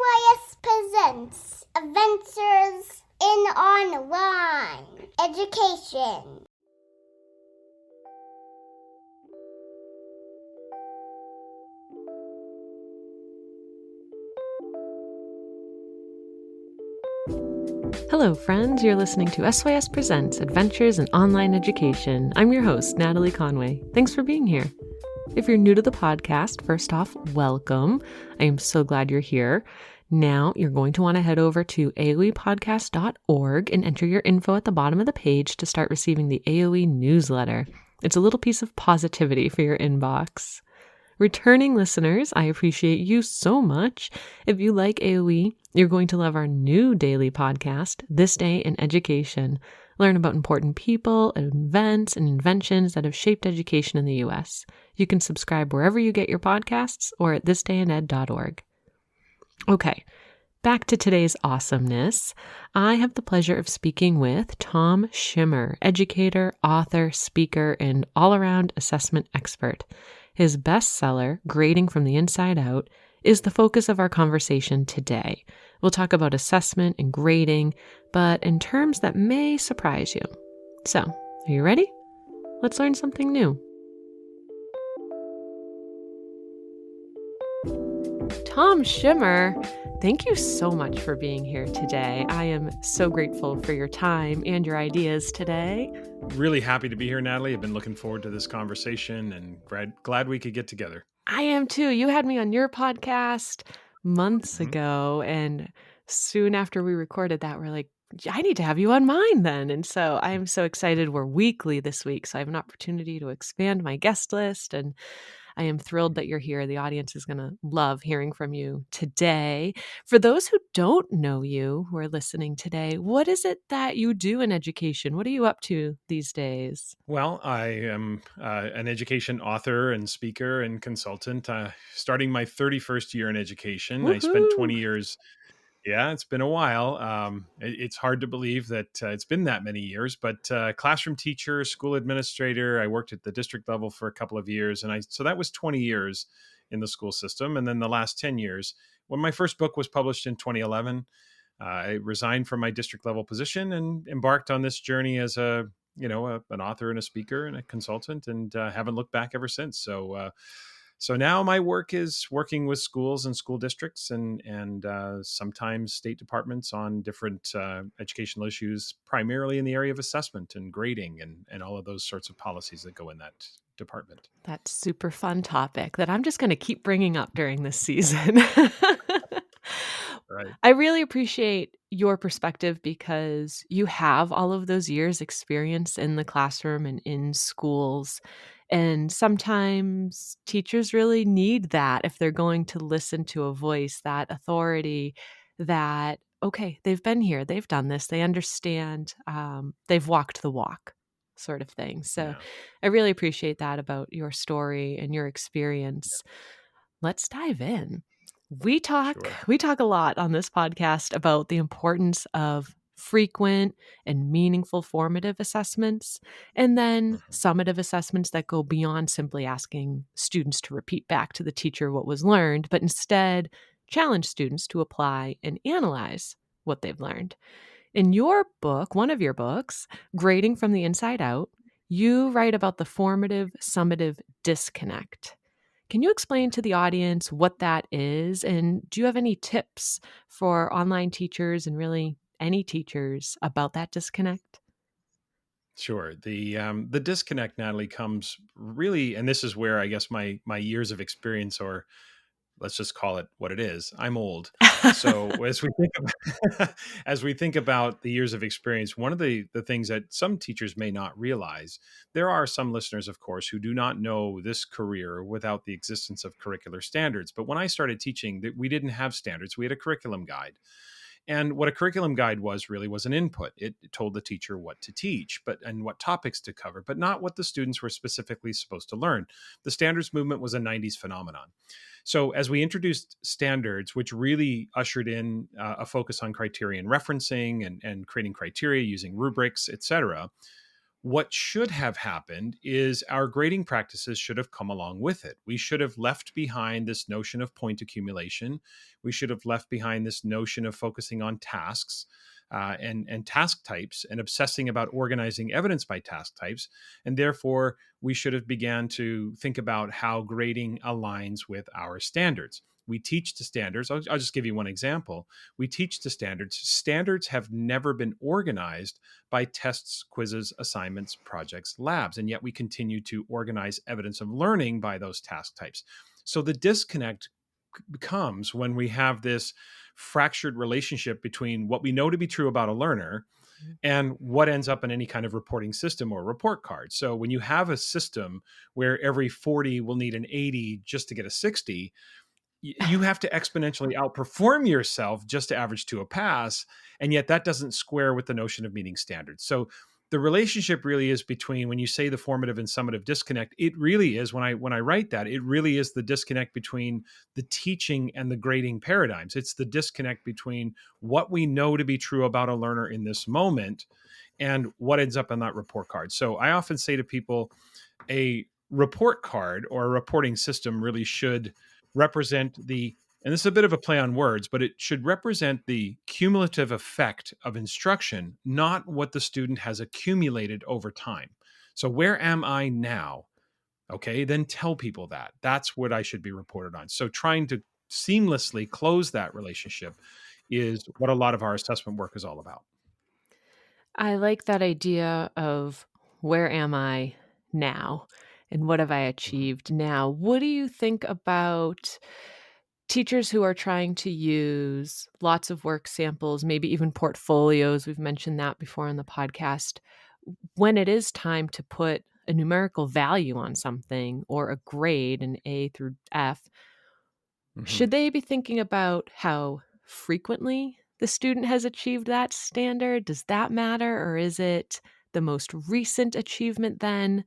SYS presents Adventures in Online Education. Hello, friends. You're listening to SYS Presents Adventures in Online Education. I'm your host, Natalie Conway. Thanks for being here. If you're new to the podcast, first off, welcome. I am so glad you're here. Now, you're going to want to head over to aoepodcast.org and enter your info at the bottom of the page to start receiving the AOE newsletter. It's a little piece of positivity for your inbox. Returning listeners, I appreciate you so much. If you like AOE, you're going to love our new daily podcast, This Day in Education. Learn about important people, events, and inventions that have shaped education in the U.S. You can subscribe wherever you get your podcasts or at thisdayined.org. Okay, back to today's awesomeness. I have the pleasure of speaking with Tom Schimmer, educator, author, speaker, and all-around assessment expert. His bestseller, Grading from the Inside Out, is the focus of our conversation today. We'll talk about assessment and grading, but in terms that may surprise you. So, are you ready? Let's learn something new. Tom Schimmer, thank you so much for being here today. I am so grateful for your time and your ideas today. Really happy to be here, Natalie. I've been looking forward to this conversation and glad we could get together. I am too. You had me on your podcast months ago, and soon after we recorded that, we're like, I need to have you on mine then. And so I am so excited. We're weekly this week, so I have an opportunity to expand my guest list, and I am thrilled that you're here. The audience is going to love hearing from you today. For those who don't know you, who are listening today, what is it that you do in education? What are you up to these days? Well, I am an education author and speaker and consultant, starting my 31st year in education. Woohoo! I spent 20 years. Yeah, it's been a while. It's hard to believe that it's been that many years, but classroom teacher, school administrator, I worked at the district level for a couple of years. So that was 20 years in the school system. And then the last 10 years, when my first book was published in 2011, I resigned from my district level position and embarked on this journey as an author and a speaker and a consultant, and haven't looked back ever since. So now my work is working with schools and school districts and sometimes state departments on different educational issues, primarily in the area of assessment and grading and all of those sorts of policies that go in that department. That's a super fun topic that I'm just going to keep bringing up during this season. Right. I really appreciate your perspective because you have all of those years experience in the classroom and in schools. And sometimes teachers really need that if they're going to listen to a voice, that authority that, okay, they've been here, they've done this, they understand, they've walked the walk sort of thing. So Yeah. I really appreciate that about your story and your experience. Let's dive in. We talk a lot on this podcast about the importance of frequent and meaningful formative assessments, and then summative assessments that go beyond simply asking students to repeat back to the teacher what was learned, but instead challenge students to apply and analyze what they've learned. In your book, one of your books, Grading from the Inside Out, you write about the formative summative disconnect. Can you explain to the audience what that is? And do you have any tips for online teachers and really any teachers about that disconnect? Sure. The disconnect, Natalie, comes really, and this is where I guess my years of experience, or let's just call it what it is. I'm old. So as we think about the years of experience, one of the things that some teachers may not realize, there are some listeners, of course, who do not know this career without the existence of curricular standards. But when I started teaching, we didn't have standards. We had a curriculum guide. And what a curriculum guide was an input. It told the teacher what to teach, and what topics to cover, but not what the students were specifically supposed to learn. The standards movement was a 90s phenomenon. So as we introduced standards, which really ushered in a focus on criterion referencing and creating criteria using rubrics, et cetera, What should have happened is our grading practices should have come along with it. We should have left behind this notion of point accumulation. We should have left behind this notion of focusing on tasks and task types and obsessing about organizing evidence by task types. And therefore, we should have began to think about how grading aligns with our standards. We teach to standards. I'll just give you one example. We teach to standards. Standards have never been organized by tests, quizzes, assignments, projects, labs, and yet we continue to organize evidence of learning by those task types. So the disconnect comes when we have this fractured relationship between what we know to be true about a learner and what ends up in any kind of reporting system or report card. So when you have a system where every 40 will need an 80 just to get a 60, you have to exponentially outperform yourself just to average to a pass. And yet that doesn't square with the notion of meeting standards. So the relationship really is between, when you say the formative and summative disconnect, it really is, when I write that, it really is the disconnect between the teaching and the grading paradigms. It's the disconnect between what we know to be true about a learner in this moment and what ends up on that report card. So I often say to people, a report card or a reporting system really should represent and this is a bit of a play on words, but it should represent the cumulative effect of instruction, not what the student has accumulated over time. So where am I now? Okay, then tell people that. That's what I should be reported on. So trying to seamlessly close that relationship is what a lot of our assessment work is all about. I like that idea of where am I now and what have I achieved now? What do you think about teachers who are trying to use lots of work samples, maybe even portfolios? We've mentioned that before on the podcast. When it is time to put a numerical value on something or a grade, an A through F, should they be thinking about how frequently the student has achieved that standard? Does that matter? Or is it the most recent achievement then?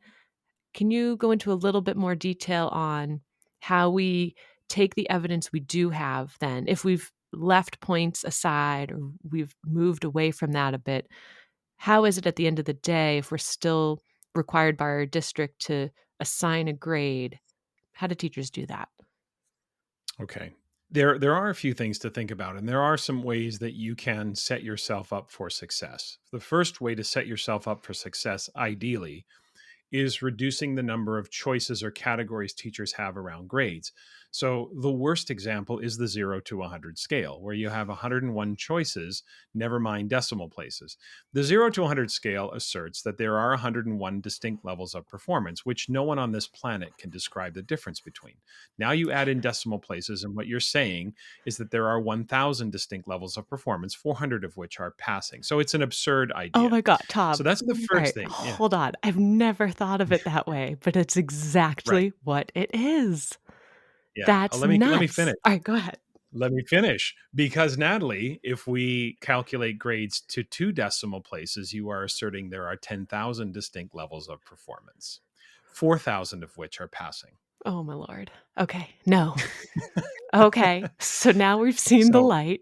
Can you go into a little bit more detail on how we take the evidence we do have then, if we've left points aside or we've moved away from that a bit? How is it at the end of the day, if we're still required by our district to assign a grade, how do teachers do that? Okay. There are a few things to think about, and there are some ways that you can set yourself up for success. The first way to set yourself up for success, ideally, is reducing the number of choices or categories teachers have around grades. So the worst example is the 0 to 100 scale, where you have 101 choices, never mind decimal places. The 0 to 100 scale asserts that there are 101 distinct levels of performance, which no one on this planet can describe the difference between. Now you add in decimal places, and what you're saying is that there are 1,000 distinct levels of performance, 400 of which are passing. So it's an absurd idea. Oh my God, Tom. So that's the first thing. Yeah. Hold on. I've never thought of it that way, but it's exactly what it is. Yeah. That's Let me nuts. finish. All right, go ahead. Let me finish. Because, Natalie, if we calculate grades to 2 decimal places, you are asserting there are 10,000 distinct levels of performance, 4,000 of which are passing. Oh, my Lord. Okay. No. Okay. So now we've seen the light.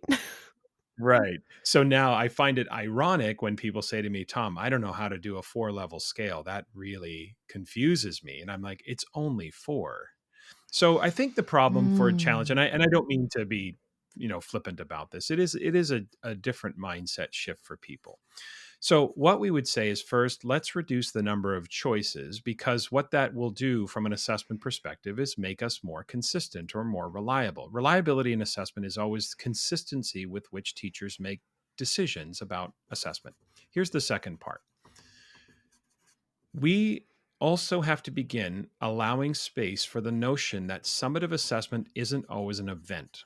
Right. So now I find it ironic when people say to me, Tom, I don't know how to do a 4-level scale. That really confuses me. And I'm like, it's only 4. So I think the problem for a challenge, and I don't mean to be, flippant about this. It is a different mindset shift for people. So what we would say is, first, let's reduce the number of choices, because what that will do from an assessment perspective is make us more consistent or more reliable. Reliability in assessment is always consistency with which teachers make decisions about assessment. Here's the second part. We also have to begin allowing space for the notion that summative assessment isn't always an event.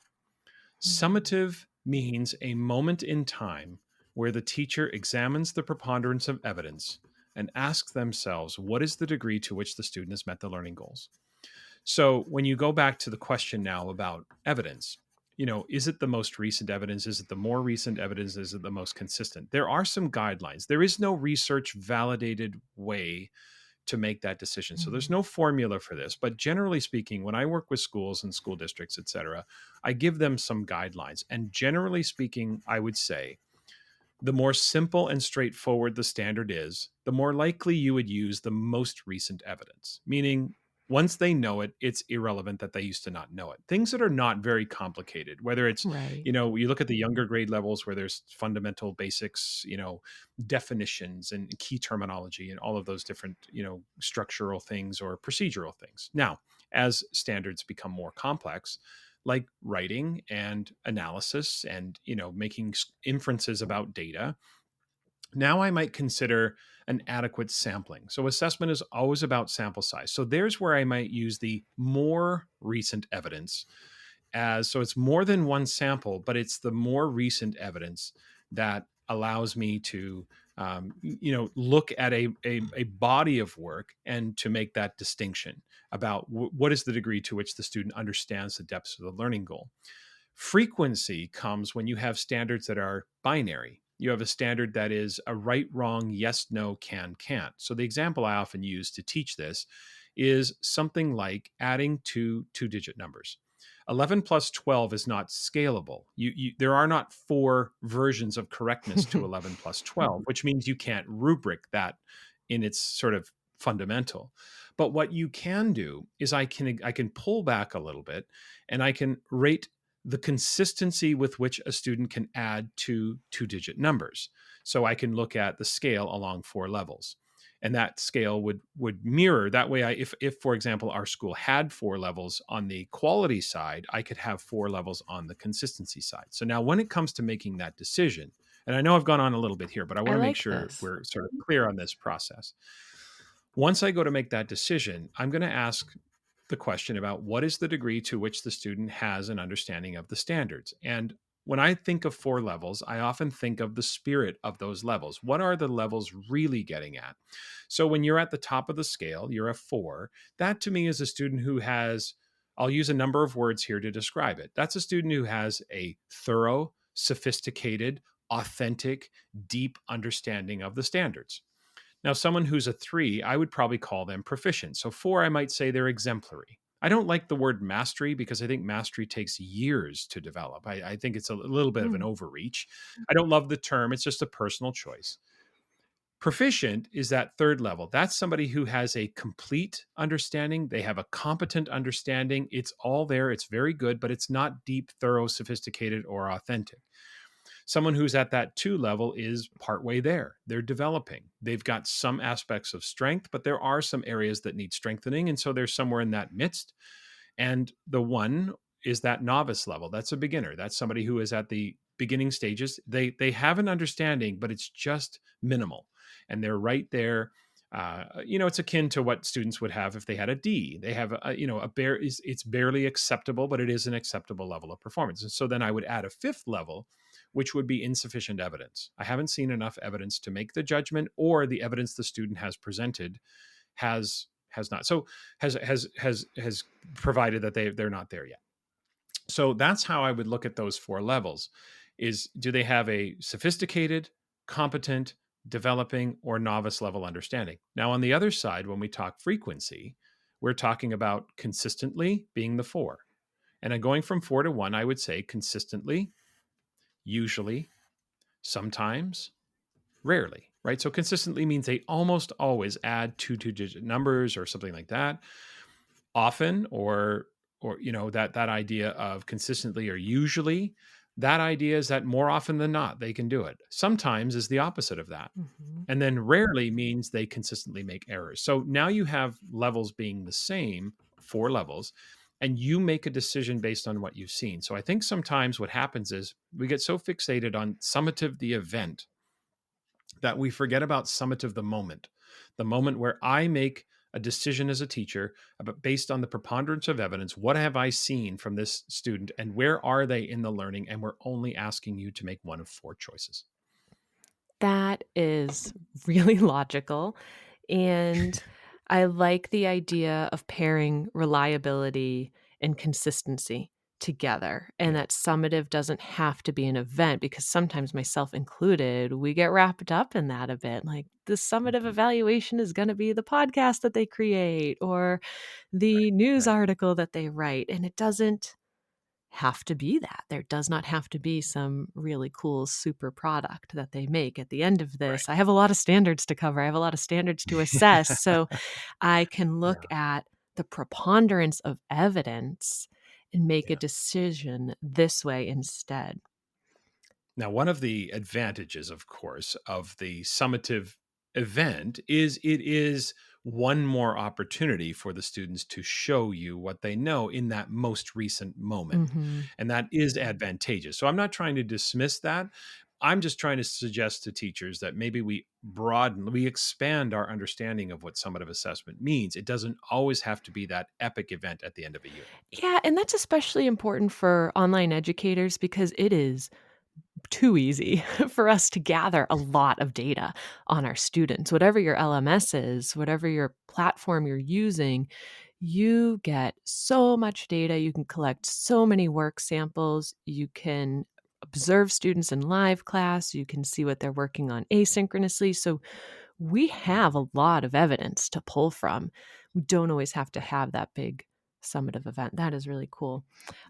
Summative means a moment in time where the teacher examines the preponderance of evidence and asks themselves, what is the degree to which the student has met the learning goals? So when you go back to the question now about evidence, is it the most recent evidence? Is it the more recent evidence? Is it the most consistent? There are some guidelines. There is no research validated way to make that decision. So there's no formula for this, but generally speaking, when I work with schools and school districts, et cetera, I give them some guidelines. And generally speaking, I would say The more simple and straightforward the standard is, the more likely you would use the most recent evidence, meaning once they know it, it's irrelevant that they used to not know it. Things that are not very complicated, whether it's, Right. you look at the younger grade levels where there's fundamental basics, definitions and key terminology and all of those different, structural things or procedural things. Now, as standards become more complex, like writing and analysis and making inferences about data, now I might consider an adequate sampling. So assessment is always about sample size. So there's where I might use the more recent evidence so it's more than one sample, but it's the more recent evidence that allows me to look at a body of work and to make that distinction about what is the degree to which the student understands the depths of the learning goal. Frequency comes when you have standards that are binary. You have a standard that is a right, wrong, yes, no, can, can't. So the example I often use to teach this is something like adding two-digit numbers. 11 plus 12 is not scalable. There are not 4 versions of correctness to 11 plus 12, which means you can't rubric that in its sort of fundamental. But what you can do is I can pull back a little bit and I can rate the consistency with which a student can add two-digit numbers. So I can look at the scale along 4 levels. And that scale would mirror that way. If for example, our school had 4 levels on the quality side, I could have 4 levels on the consistency side. So now when it comes to making that decision, and I know I've gone on a little bit here, but I want to make sure we're sort of clear on this process. Once I go to make that decision, I'm going to ask the question about what is the degree to which the student has an understanding of the standards. And when I think of 4 levels, I often think of the spirit of those levels. What are the levels really getting at? So when you're at the top of the scale, you're a 4. That to me is a student who has, I'll use a number of words here to describe it. That's a student who has a thorough, sophisticated, authentic, deep understanding of the standards. Now, someone who's a 3, I would probably call them proficient. So 4, I might say they're exemplary. I don't like the word mastery because I think mastery takes years to develop. I think it's a little bit of an overreach. I don't love the term. It's just a personal choice. Proficient is that 3rd level. That's somebody who has a complete understanding. They have a competent understanding. It's all there. It's very good, but it's not deep, thorough, sophisticated, or authentic. Someone who's at that 2 level is partway there. They're developing. They've got some aspects of strength, but there are some areas that need strengthening. And so they're somewhere in that midst. And the 1 is that novice level. That's a beginner. That's somebody who is at the beginning stages. They have an understanding, but it's just minimal. And they're right there. It's akin to what students would have if they had a D. They have it's barely acceptable, but it is an acceptable level of performance. And so then I would add a 5th level, which would be insufficient evidence. I haven't seen enough evidence to make the judgment, or the evidence the student has presented has not. So has provided that they're not there yet. So that's how I would look at those 4 levels. Is do they have a sophisticated, competent, developing, or novice level understanding? Now, on the other side, when we talk frequency, we're talking about consistently being the 4. And then going from 4 to 1, I would say consistently, usually, sometimes, rarely, right? So consistently means they almost always add two-digit numbers or something like that. Often, or that idea of consistently or usually, that idea is that more often than not, they can do it. Sometimes is the opposite of that. Mm-hmm. And then rarely means they consistently make errors. So now you have levels being the same, 4 levels, and you make a decision based on what you've seen. So I think sometimes what happens is we get so fixated on summative, the event, that we forget about summative, the moment where I make a decision as a teacher about, based on the preponderance of evidence, what have I seen from this student and where are they in the learning? And we're only asking you to make one of 4 choices. That is really logical. And I like the idea of pairing reliability and consistency together, and that summative doesn't have to be an event, because sometimes, myself included, we get wrapped up in that a bit. Like, the summative evaluation is going to be the podcast that they create or the news article that they write, and it doesn't have to be that. There does not have to be some really cool super product that they make at the end of Right. this. I have a lot of standards to cover. I have a lot of standards to assess. So I can look Yeah. at the preponderance of evidence and make a Yeah. decision this way instead. Now, one of the advantages, of course, of the summative event is it is one more opportunity for the students to show you what they know in that most recent moment. Mhm. And that is advantageous. So I'm not trying to dismiss that. I'm just trying to suggest to teachers that maybe we expand our understanding of what summative assessment means. It doesn't always have to be that epic event at the end of a unit. Yeah, and that's especially important for online educators because it is too easy for us to gather a lot of data on our students. Whatever your LMS is, whatever your platform you're using, you get so much data. You can collect so many work samples. You can observe students in live class. You can see what they're working on asynchronously. So we have a lot of evidence to pull from. We don't always have to have that big summative event. That is really cool.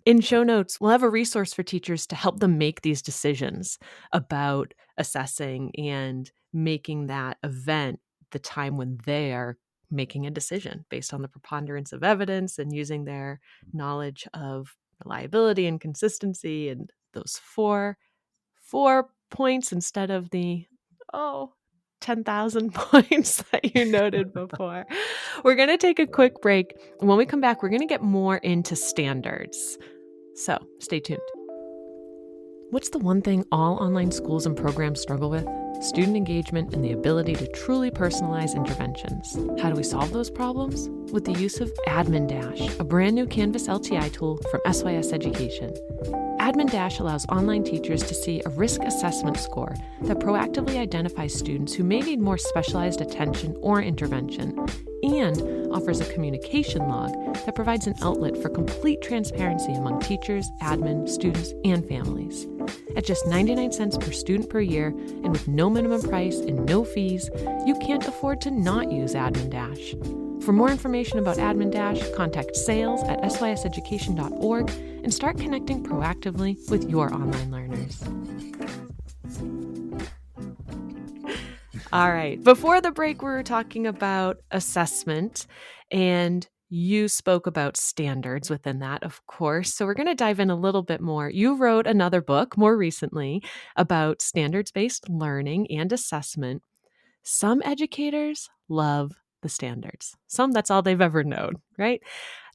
In show notes, we'll have a resource for teachers to help them make these decisions about assessing and making that event the time when they are making a decision based on the preponderance of evidence and using their knowledge of reliability and consistency and those four points instead of the 10,000 points that you noted before. We're going to take a quick break. When we come back, we're going to get more into standards. So stay tuned. What's the one thing all online schools and programs struggle with? Student engagement and the ability to truly personalize interventions. How do we solve those problems? With the use of Admin Dash, a brand new Canvas LTI tool from SYS Education. Admin Dash allows online teachers to see a risk assessment score that proactively identifies students who may need more specialized attention or intervention, and offers a communication log that provides an outlet for complete transparency among teachers, admin, students, and families. At just 99 cents per student per year, and with no minimum price and no fees, you can't afford to not use Admin Dash. For more information about Admin Dash, contact sales at syseducation.org and start connecting proactively with your online learners. All right. Before the break, we were talking about assessment, and you spoke about standards within that, of course. So we're going to dive in a little bit more. You wrote another book more recently about standards-based learning and assessment. Some educators love the standards. Some, that's all they've ever known, right?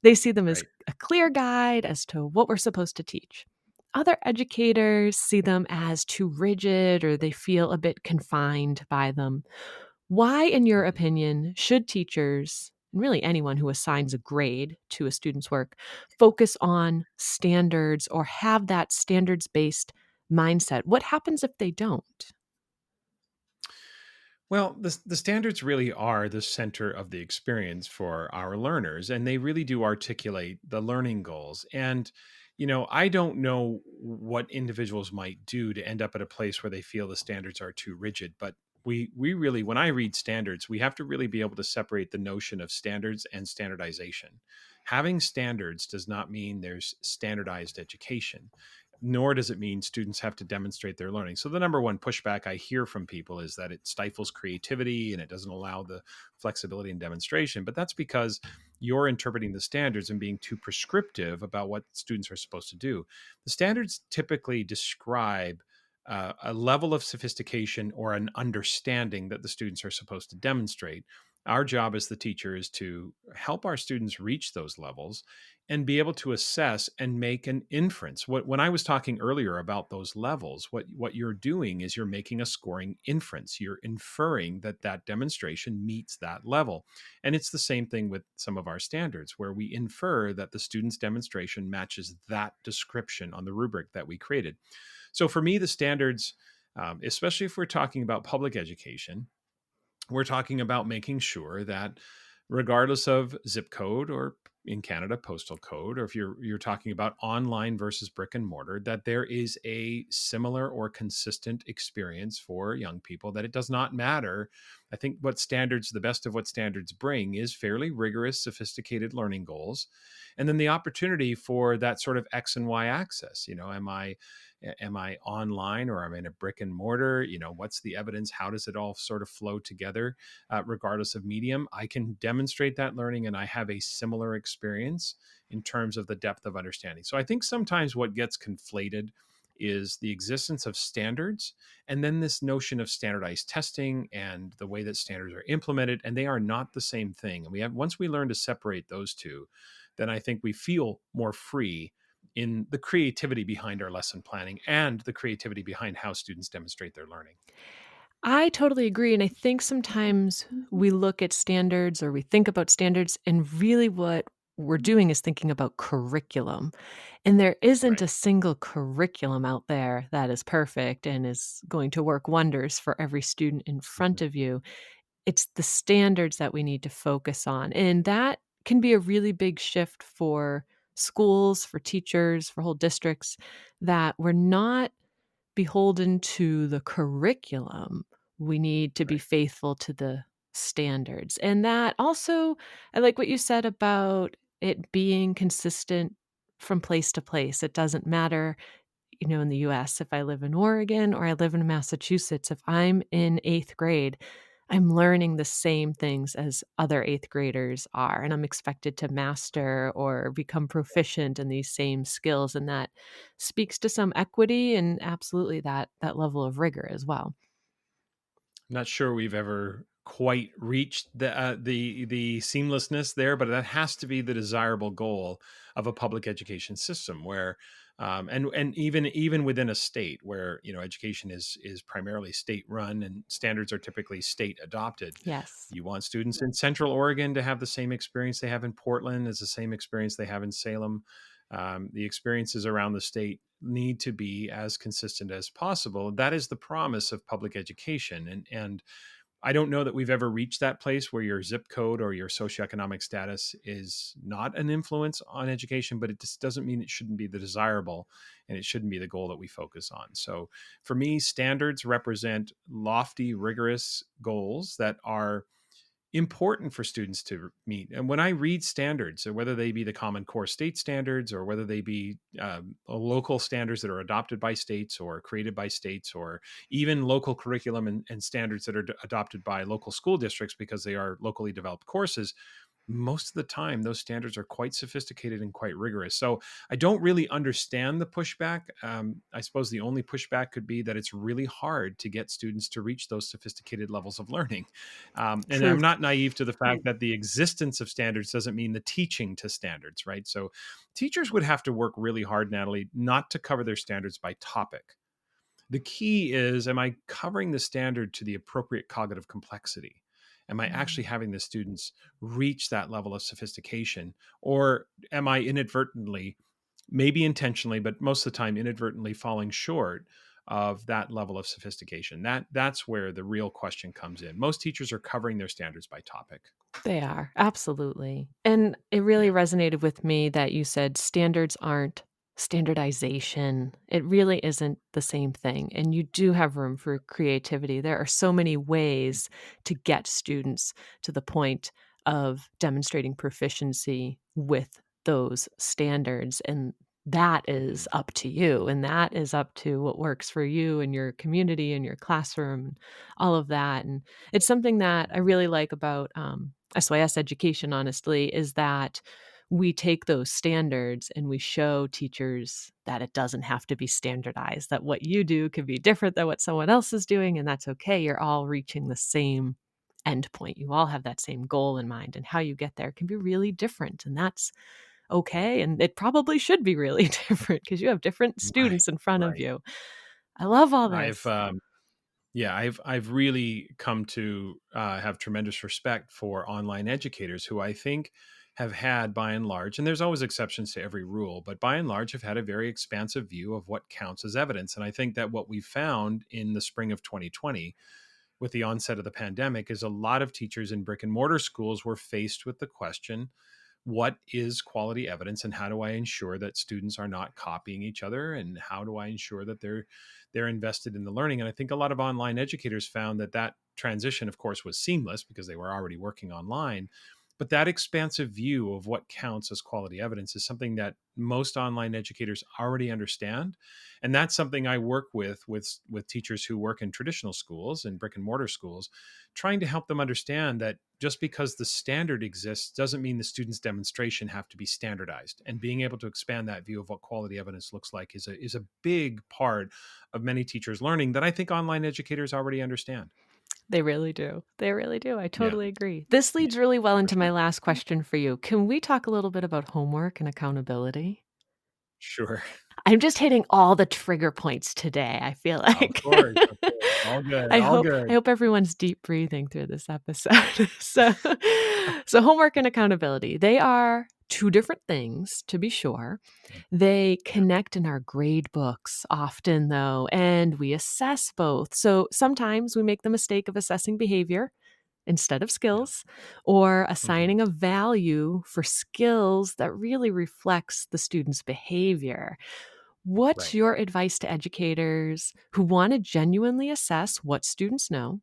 They see them as Right. a clear guide as to what we're supposed to teach. Other educators see them as too rigid or they feel a bit confined by them. Why, in your opinion, should teachers, and really anyone who assigns a grade to a student's work, focus on standards or have that standards-based mindset? What happens if they don't? Well, the standards really are the center of the experience for our learners, and they really do articulate the learning goals. And, I don't know what individuals might do to end up at a place where they feel the standards are too rigid, but we really, when I read standards, we have to really be able to separate the notion of standards and standardization. Having standards does not mean there's standardized education, nor does it mean students have to demonstrate their learning. So the number one pushback I hear from people is that it stifles creativity and it doesn't allow the flexibility and demonstration. But that's because you're interpreting the standards and being too prescriptive about what students are supposed to do. The standards typically describe a level of sophistication or an understanding that the students are supposed to demonstrate. Our job as the teacher is to help our students reach those levels and be able to assess and make an inference. When I was talking earlier about those levels, what you're doing is you're making a scoring inference. You're inferring that that demonstration meets that level. And it's the same thing with some of our standards, where we infer that the student's demonstration matches that description on the rubric that we created. So for me, the standards, especially if we're talking about public education, we're talking about making sure that regardless of zip code or in Canada, postal code, or if you're talking about online versus brick and mortar, that there is a similar or consistent experience for young people, that it does not matter. I think the best of what standards bring is fairly rigorous, sophisticated learning goals. And then the opportunity for that sort of X and Y access. Am I online, or am I in a brick and mortar? What's the evidence? How does it all sort of flow together, regardless of medium? I can demonstrate that learning, and I have a similar experience in terms of the depth of understanding. So I think sometimes what gets conflated is the existence of standards, and then this notion of standardized testing and the way that standards are implemented, and they are not the same thing. And once we learn to separate those two, then I think we feel more free in the creativity behind our lesson planning and the creativity behind how students demonstrate their learning. I totally agree. And I think sometimes we look at standards, or we think about standards, and really what we're doing is thinking about curriculum. And there isn't Right. a single curriculum out there that is perfect and is going to work wonders for every student in front of you. It's the standards that we need to focus on. And that can be a really big shift for schools, for teachers, for whole districts, that we're not beholden to the curriculum. We need to be Right. faithful to the standards. And that also, I like what you said about it being consistent from place to place. It doesn't matter, in the US, if I live in Oregon or I live in Massachusetts, if I'm in 8th grade, I'm learning the same things as other 8th graders are, and I'm expected to master or become proficient in these same skills. And that speaks to some equity and absolutely that level of rigor as well. Not sure we've ever quite reached the seamlessness there, but that has to be the desirable goal of a public education system, where and even within a state where education is primarily state run and standards are typically state adopted. Yes. You want students in Central Oregon to have the same experience they have in Portland as the same experience they have in Salem. The experiences around the state need to be as consistent as possible. That is the promise of public education. And I don't know that we've ever reached that place where your zip code or your socioeconomic status is not an influence on education, but it just doesn't mean it shouldn't be the desirable, and it shouldn't be the goal that we focus on. So for me, standards represent lofty, rigorous goals that are important for students to meet. And when I read standards, so whether they be the Common Core state standards, or whether they be local standards that are adopted by states or created by states, or even local curriculum and standards that are adopted by local school districts because they are locally developed courses, most of the time those standards are quite sophisticated and quite rigorous. So I don't really understand the pushback. I suppose the only pushback could be that it's really hard to get students to reach those sophisticated levels of learning. And I'm Truth. not naive to the fact that the existence of standards doesn't mean the teaching to standards, right? So teachers would have to work really hard, Natalie, not to cover their standards by topic. The key is, am I covering the standard to the appropriate cognitive complexity? Am I actually having the students reach that level of sophistication? Or am I inadvertently, maybe intentionally, but most of the time inadvertently falling short of that level of sophistication? That's where the real question comes in. Most teachers are covering their standards by topic. They are, absolutely. And it really Yeah. resonated with me that you said standards aren't standardization. It really isn't the same thing. And you do have room for creativity. There are so many ways to get students to the point of demonstrating proficiency with those standards. And that is up to you. And that is up to what works for you and your community and your classroom, and all of that. And it's something that I really like about SYS education, honestly, is that we take those standards and we show teachers that it doesn't have to be standardized, that what you do can be different than what someone else is doing, and that's okay. You're all reaching the same endpoint. You all have that same goal in mind, and how you get there can be really different, and that's okay. And it probably should be really different because you have different Right. students in front of Right. you. I love all I've this. Yeah, I've really come to have tremendous respect for online educators who I think have had, by and large, and there's always exceptions to every rule, but by and large have had a very expansive view of what counts as evidence. And I think that what we found in the spring of 2020 with the onset of the pandemic is a lot of teachers in brick and mortar schools were faced with the question, what is quality evidence and how do I ensure that students are not copying each other, and how do I ensure that they're invested in the learning. And I think a lot of online educators found that transition, of course, was seamless because they were already working online. But that expansive view of what counts as quality evidence is something that most online educators already understand. And that's something I work with teachers who work in traditional schools and brick and mortar schools, trying to help them understand that just because the standard exists doesn't mean the student's demonstration have to be standardized. And being able to expand that view of what quality evidence looks like is a big part of many teachers' learning that I think online educators already understand. They really do. They really do. I Yeah, totally agree. This leads really well for into my sure. last question for you. Can we talk a little bit about homework and accountability? Sure. I'm just hitting all the trigger points today, I feel Of like. course. Of course. All good. I All hope I good. hope everyone's deep breathing through this episode. So homework and accountability, they are two different things, to be sure. They Yeah. connect in our grade books often, though, and we assess both. So sometimes we make the mistake of assessing behavior instead of Yeah. skills, or Mhm. assigning a value for skills that really reflects the student's behavior. What's Right. your advice to educators who want to genuinely assess what students know,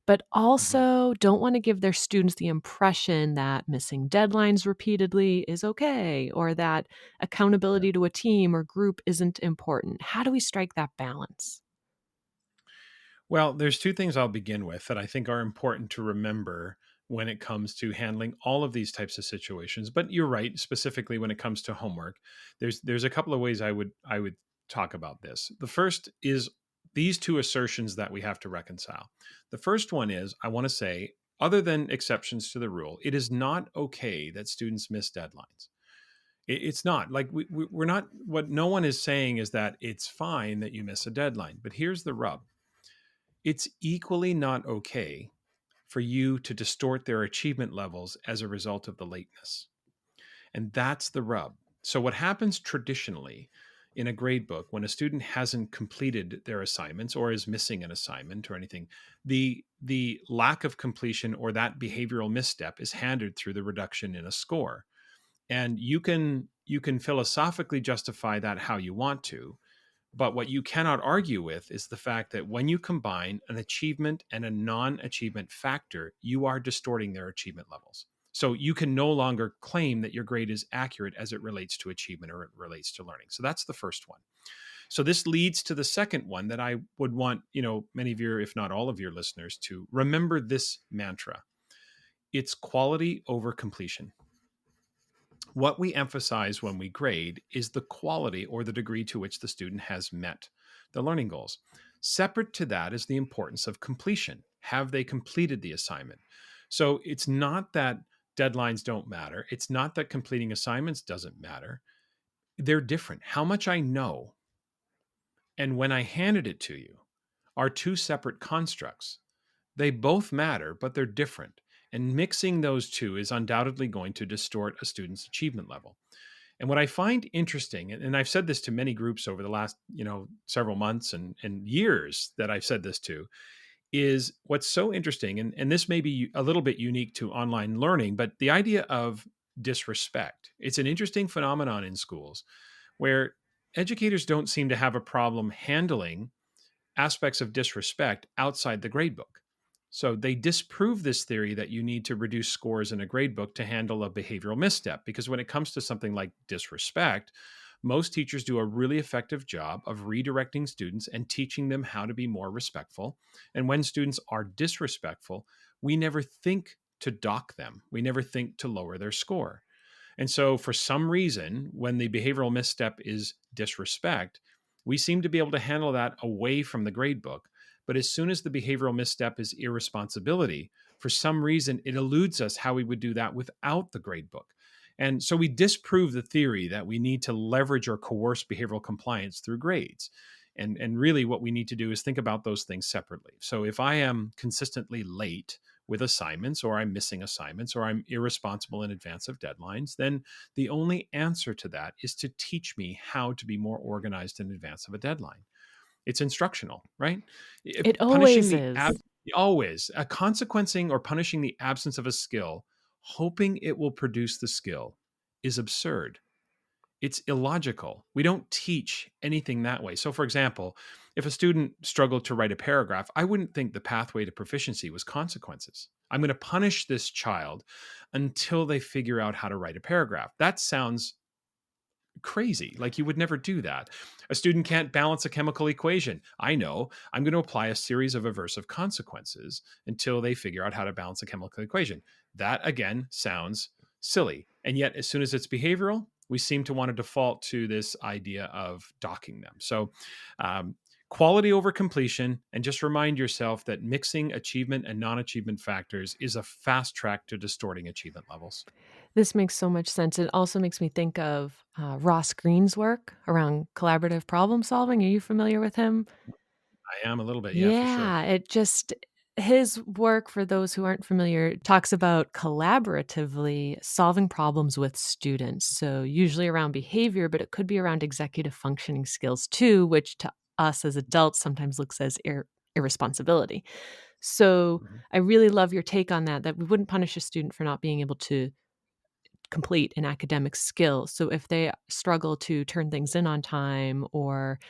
but Mhm. also don't want to give their students the impression that missing deadlines repeatedly is okay, or that Yeah. accountability to a team or group isn't important? How do we strike that balance? Well, there's two things I'll begin with that I think are important to remember when it comes to handling all of these types of situations. But you're right, specifically when it comes to homework. There's a couple of ways I would talk about this. The first is these two assertions that we have to reconcile. The first one is I want to say, other than exceptions to the rule, it is not okay that students miss deadlines. It's not like we're not, what no one is saying is that it's fine that you miss a deadline. But here's the rub: it's equally not okay for you to distort their achievement levels as a result of the lateness. And that's the rub. So, what happens traditionally in a grade book when a student hasn't completed their assignments or is missing an assignment or anything, the lack of completion or that behavioral misstep is handed through the reduction in a score. And you can philosophically justify that how you want to, but what you cannot argue with is the fact that when you combine an achievement and a non achievement factor, you are distorting their achievement levels. So you can no longer claim that your grade is accurate as it relates to achievement or it relates to learning. So that's the first one. So this leads to the second one that I would want, many of your, if not all of your listeners to remember this mantra. It's quality over completion. What we emphasize when we grade is the quality or the degree to which the student has met the learning goals. Separate to that is the importance of completion. Have they completed the assignment? So it's not that deadlines don't matter. It's not that completing assignments doesn't matter. They're different. How much I know and when I handed it to you are two separate constructs. They both matter, but they're different. And mixing those two is undoubtedly going to distort a student's achievement level. And what I find interesting, and I've said this to many groups over the last, several months and years that I've said this to, is what's so interesting, and this may be a little bit unique to online learning, but the idea of disrespect. It's an interesting phenomenon in schools where educators don't seem to have a problem handling aspects of disrespect outside the gradebook. So they disprove this theory that you need to reduce scores in a gradebook to handle a behavioral misstep. Because when it comes to something like disrespect, most teachers do a really effective job of redirecting students and teaching them how to be more respectful. And when students are disrespectful, we never think to dock them. We never think to lower their score. And so, for some reason, when the behavioral misstep is disrespect, we seem to be able to handle that away from the grade book. But as soon as the behavioral misstep is irresponsibility, for some reason, it eludes us how we would do that without the grade book. And so we disprove the theory that we need to leverage or coerce behavioral compliance through grades. And really, what we need to do is think about those things separately. So if I am consistently late with assignments, or I'm missing assignments, or I'm irresponsible in advance of deadlines, then the only answer to that is to teach me how to be more organized in advance of a deadline. It's instructional, right? It Punishing always the is. always a consequencing or punishing the absence of a skill hoping it will produce the skill is absurd. It's illogical. We don't teach anything that way. So, for example, if a student struggled to write a paragraph, I wouldn't think the pathway to proficiency was consequences. I'm going to punish this child until they figure out how to write a paragraph. That sounds crazy. Like you would never do that. A student can't balance a chemical equation. I know. I'm going to apply a series of aversive consequences until they figure out how to balance a chemical equation. That, again, sounds silly. And yet, as soon as it's behavioral, we seem to want to default to this idea of docking them. So, quality over completion, and just remind yourself that mixing achievement and non-achievement factors is a fast track to distorting achievement levels. This makes so much sense. It also makes me think of Ross Green's work around collaborative problem solving. Are you familiar with him? I am a little bit, yeah, for sure. It just, his work, for those who aren't familiar, talks about collaboratively solving problems with students. So usually around behavior, but it could be around executive functioning skills too, which to us as adults sometimes looks as irresponsibility. So I really love your take on that we wouldn't punish a student for not being able to complete an academic skill. So if they struggle to turn things in on time or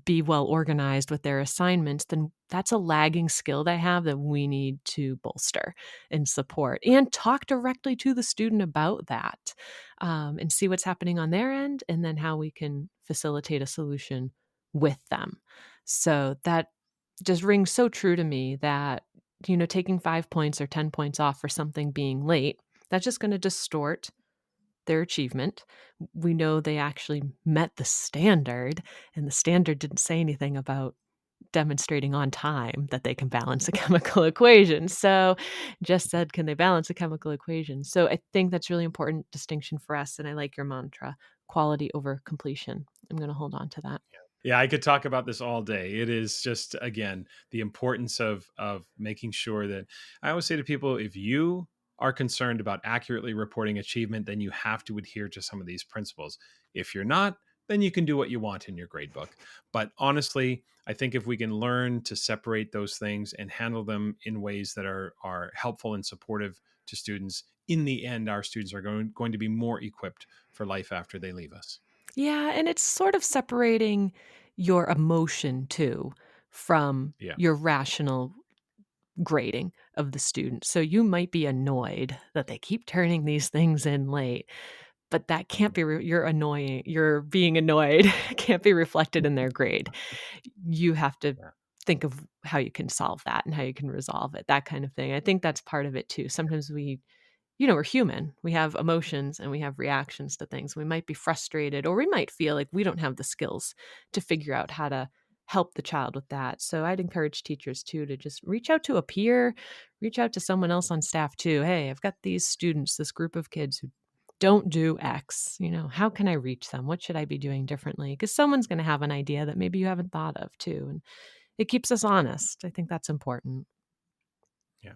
be well organized with their assignments, then that's a lagging skill they have that we need to bolster and support, and talk directly to the student about that, and see what's happening on their end, and then how we can facilitate a solution with them. So that just rings so true to me that, taking 5 points or 10 points off for something being late, that's just going to distort their achievement. We know they actually met the standard, and the standard didn't say anything about demonstrating on time that they can balance a chemical equation. So just said, can they balance a chemical equation? So I think that's really important distinction for us. And I like your mantra, quality over completion. I'm going to hold on to that. Yeah, I could talk about this all day. It is just, again, the importance of making sure that I always say to people, if you are concerned about accurately reporting achievement, then you have to adhere to some of these principles. If you're not, then you can do what you want in your grade book. But honestly, I think if we can learn to separate those things and handle them in ways that are helpful and supportive to students, in the end, our students are going to be more equipped for life after they leave us. Yeah, and it's sort of separating your emotion too from your rational grading of the student. So you might be annoyed that they keep turning these things in late, but that can't be, you're being annoyed can't be reflected in their grade. You have to think of how you can solve that and how you can resolve it, that kind of thing. I think that's part of it too. Sometimes we're human. We have emotions and we have reactions to things. We might be frustrated, or we might feel like we don't have the skills to figure out how to help the child with that. So I'd encourage teachers too to just reach out to a peer, reach out to someone else on staff too. Hey, I've got these students, this group of kids who don't do X. How can I reach them? What should I be doing differently? Because someone's going to have an idea that maybe you haven't thought of too. And it keeps us honest. I think that's important. Yeah.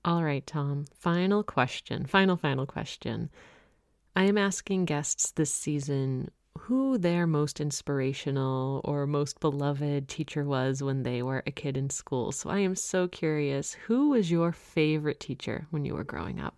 All right, Tom. Final question. Final question. I am asking guests this season who their most inspirational or most beloved teacher was when they were a kid in school. So I am so curious, who was your favorite teacher when you were growing up?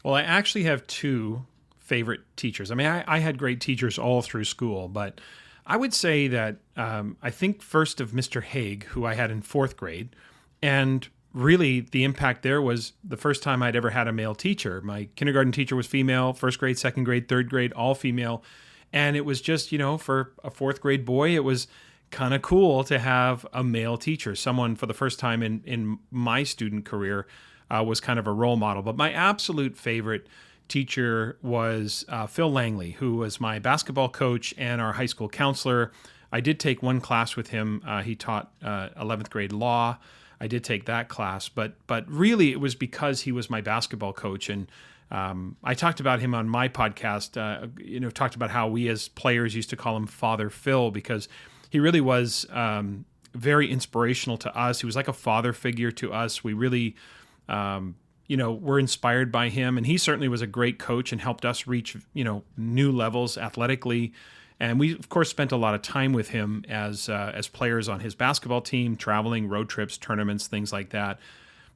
Well, I actually have two favorite teachers. I mean, I had great teachers all through school, but I would say that I think first of Mr. Haig, who I had in fourth grade, and really the impact there was the first time I'd ever had a male teacher. My kindergarten teacher was female, first grade, second grade, third grade, all female. And it was just, for a fourth grade boy, it was kind of cool to have a male teacher. Someone for the first time in my student career was kind of a role model. But my absolute favorite teacher was Phil Langley, who was my basketball coach and our high school counselor. I did take one class with him. He taught 11th grade law. I did take that class, but really it was because he was my basketball coach. And I talked about him on my podcast, talked about how we as players used to call him Father Phil, because he really was very inspirational to us. He was like a father figure to us. We really, were inspired by him. And he certainly was a great coach and helped us reach, new levels athletically. And we, of course, spent a lot of time with him as players on his basketball team, traveling, road trips, tournaments, things like that.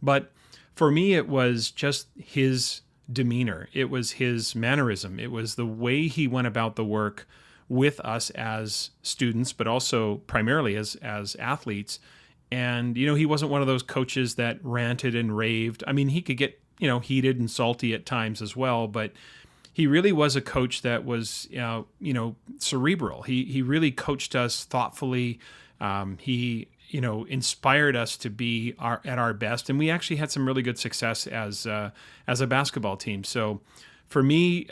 But for me, it was just his demeanor. It was his mannerism. It was the way he went about the work with us as students, but also primarily as athletes. And, he wasn't one of those coaches that ranted and raved. I mean, he could get, heated and salty at times as well, but he really was a coach that was, cerebral. He really coached us thoughtfully. He inspired us to be at our best, and we actually had some really good success as a basketball team. So, for me,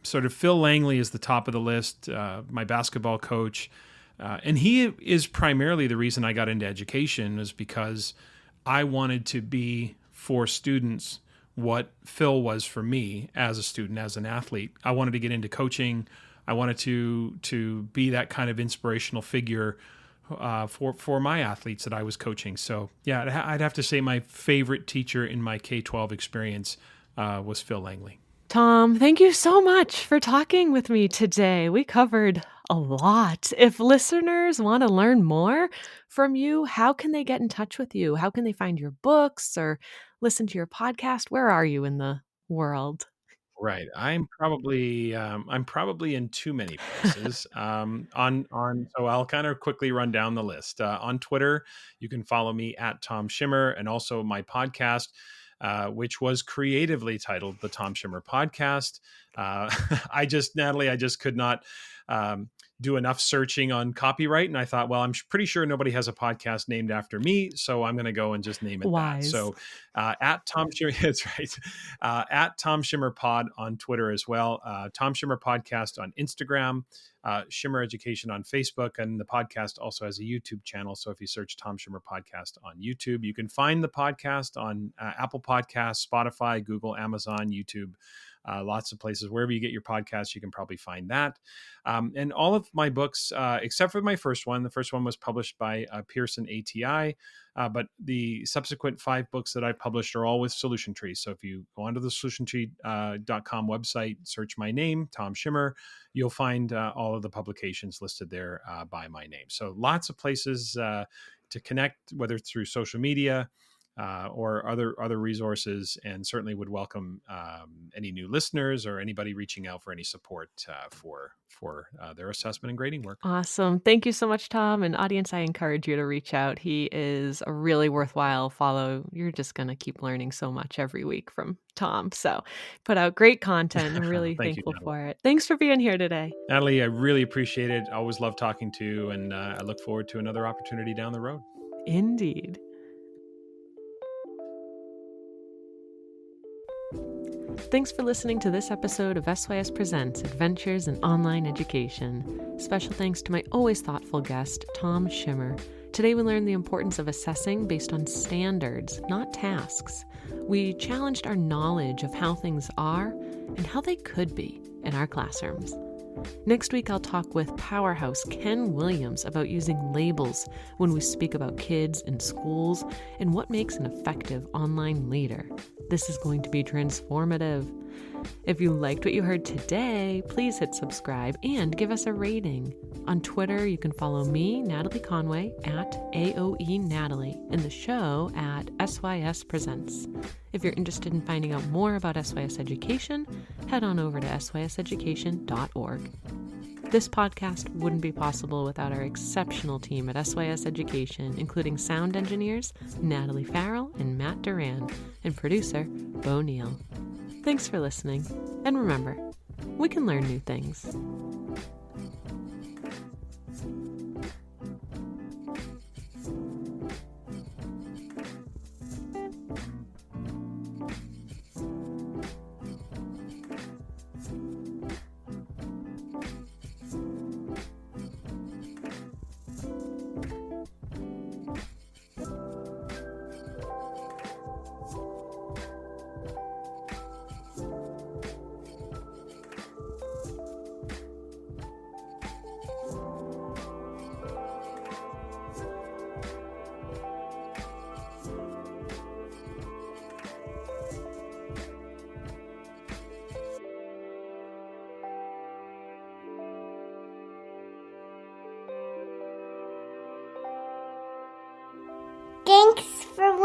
sort of Phil Langley is the top of the list, my basketball coach, and he is primarily the reason I got into education, was because I wanted to be for students what Phil was for me as a student, as an athlete. I wanted to get into coaching. I wanted to be that kind of inspirational figure for my athletes that I was coaching. So yeah, I'd have to say my favorite teacher in my K-12 experience was Phil Langley. Tom, thank you so much for talking with me today. We covered a lot. If listeners want to learn more from you, how can they get in touch with you? How can they find your books or listen to your podcast? Where are you in the world? Right. I'm probably in too many places. So I'll kind of quickly run down the list. On Twitter, you can follow me at Tom Schimmer, and also my podcast, which was creatively titled the Tom Schimmer Podcast. Natalie, I just could not do enough searching on copyright, and I thought, well, I'm pretty sure nobody has a podcast named after me, so I'm going to go and just name it Wise. that. So at Tom Schimmer, that's right, at Tom Schimmer Pod on Twitter as well, Tom Schimmer Podcast on Instagram, Schimmer Education on Facebook, and the podcast also has a YouTube channel. So if you search Tom Schimmer Podcast on YouTube, you can find the podcast on Apple Podcasts, Spotify, Google, Amazon, YouTube. Lots of places. Wherever you get your podcasts, you can probably find that. And all of my books, except for my first one, the first one was published by Pearson ATI, but the subsequent 5 books that I published are all with Solution Tree. So if you go onto the solutiontree.com website, search my name, Tom Schimmer, you'll find all of the publications listed there by my name. So lots of places to connect, whether it's through social media, or other resources, and certainly would welcome any new listeners or anybody reaching out for any support for their assessment and grading work. Awesome. Thank you so much, Tom. And audience, I encourage you to reach out. He is a really worthwhile follow. You're just going to keep learning so much every week from Tom. So put out great content. I'm really thankful for it. Thanks for being here today. Natalie, I really appreciate it. Always love talking to you, and I look forward to another opportunity down the road. Indeed. Thanks for listening to this episode of SYS Presents Adventures in Online Education. Special thanks to my always thoughtful guest, Tom Schimmer. Today we learned the importance of assessing based on standards, not tasks. We challenged our knowledge of how things are and how they could be in our classrooms. Next week, I'll talk with powerhouse Ken Williams about using labels when we speak about kids in schools and what makes an effective online leader. This is going to be transformative. If you liked what you heard today, please hit subscribe and give us a rating. On Twitter, you can follow me, Natalie Conway, at AOE Natalie, and the show at SYS Presents. If you're interested in finding out more about SYS Education, head on over to syseducation.org. This podcast wouldn't be possible without our exceptional team at SYS Education, including sound engineers Natalie Farrell and Matt Duran, and producer Bo Neal. Thanks for listening, and remember, we can learn new things.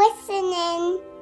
listening.